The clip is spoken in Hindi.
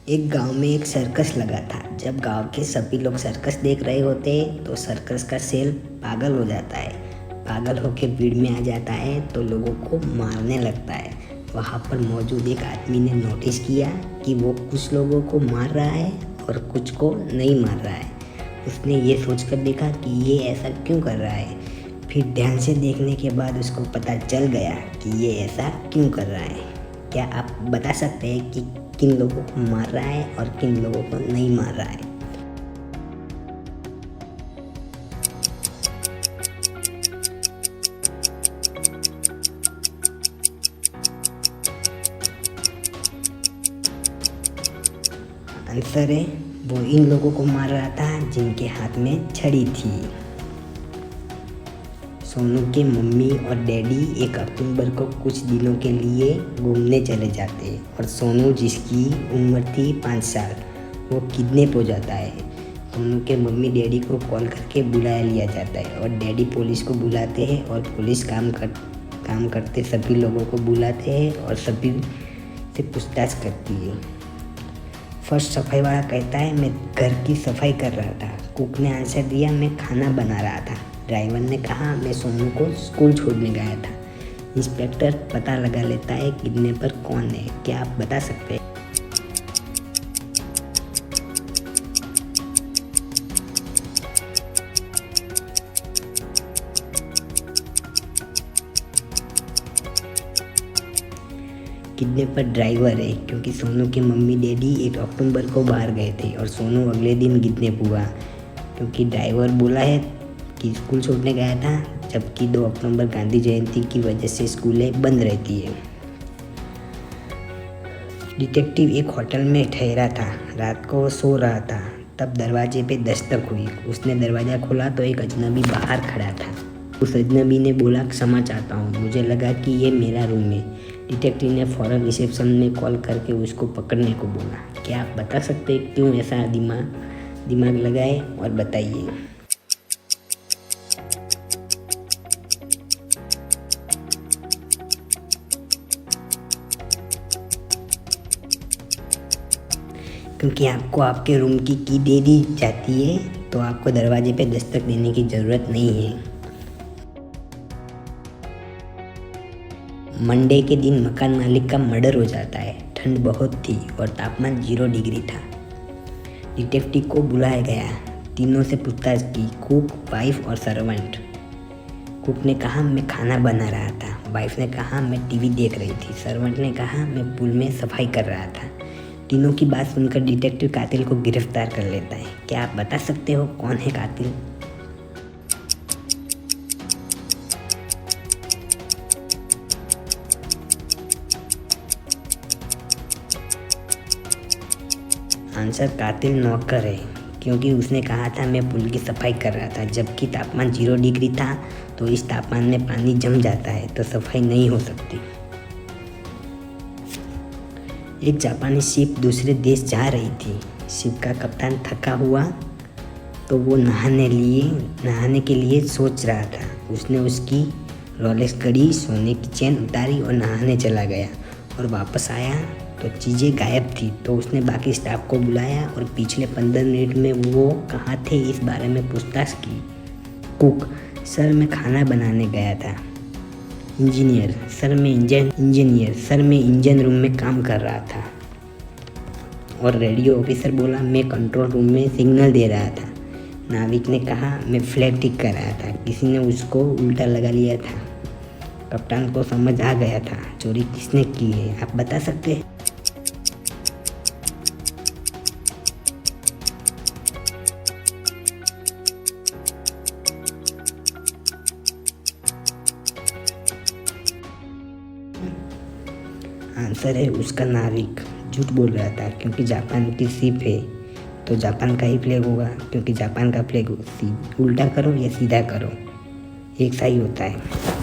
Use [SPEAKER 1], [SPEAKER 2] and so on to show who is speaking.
[SPEAKER 1] एक गांव में एक सर्कस लगा था। जब गांव के सभी लोग सर्कस देख रहे होते हैं तो सर्कस का सेल पागल हो जाता है। पागल होकर भीड़ में आ जाता है तो लोगों को मारने लगता है। वहाँ पर मौजूद एक आदमी ने नोटिस किया कि वो कुछ लोगों को मार रहा है और कुछ को नहीं मार रहा है। उसने ये सोचकर देखा कि ये ऐसा क्यों कर रहा है। फिर ध्यान से देखने के बाद उसको पता चल गया कि ये ऐसा क्यों कर रहा है। क्या आप बता सकते हैं कि किन लोगों को मार रहा है और किन लोगों को नहीं मार रहा है? आंसर है, वो इन लोगों को मार रहा था जिनके हाथ में छड़ी थी। सोनू के मम्मी और डैडी 1 अक्टूबर को कुछ दिनों के लिए घूमने चले जाते हैं और सोनू, जिसकी उम्र थी 5 साल, वो किडनैप हो जाता है। सोनू के मम्मी डैडी को कॉल करके बुला लिया जाता है और डैडी पुलिस को बुलाते हैं और पुलिस काम करते सभी लोगों को बुलाते हैं और सभी से पूछताछ करती है। फर्स्ट सफाई वाला कहता है, मैं घर की सफाई कर रहा था। कुक ने आंसर दिया, मैं खाना बना रहा था। ड्राइवर ने कहा, मैं सोनू को स्कूल छोड़ने गया था। इंस्पेक्टर पता लगा लेता है किडनैपर कौन है। क्या आप बता सकते हैं? किडनैपर ड्राइवर है, क्योंकि सोनू के मम्मी डैडी 1 अक्टूबर को बाहर गए थे और सोनू अगले दिन किडनैप हुआ, क्योंकि ड्राइवर बोला है कि स्कूल छोड़ने गया था, जबकि 2 अक्टूबर गांधी जयंती की वजह से स्कूलें बंद रहती है। डिटेक्टिव एक होटल में ठहरा था। रात को वो सो रहा था, तब दरवाजे पे दस्तक हुई। उसने दरवाज़ा खोला तो एक अजनबी बाहर खड़ा था। उस अजनबी ने बोला, क्षमा चाहता हूँ, मुझे लगा कि ये मेरा रूम है। डिटेक्टिव ने फ़ौरन रिसेप्शन में कॉल करके उसको पकड़ने को बोला। क्या आप बता सकते हैं क्यों ऐसा दिमाग लगाए और बताइए? क्योंकि आपको आपके रूम की दे दी जाती है तो आपको दरवाजे पे दस्तक देने की ज़रूरत नहीं है। मंडे के दिन मकान मालिक का मर्डर हो जाता है। ठंड बहुत थी और तापमान 0 डिग्री था। डिटेक्टिव को बुलाया गया। तीनों से पूछताछ की, कुक, वाइफ और सर्वेंट। कुक ने कहा, मैं खाना बना रहा था। वाइफ ने कहा, मैं टीवी देख रही थी। सर्वेंट ने कहा, मैं पूल में सफाई कर रहा था। तीनों की बात सुनकर डिटेक्टिव कातिल को गिरफ्तार कर लेता है। क्या आप बता सकते हो कौन है कातिल? आंसर, कातिल नौकर है, क्योंकि उसने कहा था मैं पुल की सफाई कर रहा था, जबकि तापमान 0 डिग्री था। तो इस तापमान में पानी जम जाता है तो सफाई नहीं हो सकती। एक जापानी शिप दूसरे देश जा रही थी। शिप का कप्तान थका हुआ तो वो नहाने के लिए सोच रहा था। उसने उसकी रोलेक्स घड़ी, सोने की चेन उतारी और नहाने चला गया और वापस आया तो चीज़ें गायब थी। तो उसने बाकी स्टाफ को बुलाया और पिछले 15 मिनट में वो कहाँ थे इस बारे में पूछताछ की। कुक, सर मैं खाना बनाने गया था। इंजीनियर, सर मैं इंजन रूम में काम कर रहा था। और रेडियो ऑफिसर बोला, मैं कंट्रोल रूम में सिग्नल दे रहा था। नाविक ने कहा, मैं फ्लैग ठीक कर रहा था। किसी ने उसको उल्टा लगा लिया था। कप्तान को समझ आ गया था चोरी किसने की है। आप बता सकते हैं? आंसर है, उसका नाविक झूठ बोल रहा था, क्योंकि जापान की शिप है तो जापान का ही फ्लैग होगा, क्योंकि जापान का फ्लैग उल्टा करो या सीधा करो एक सा ही होता है।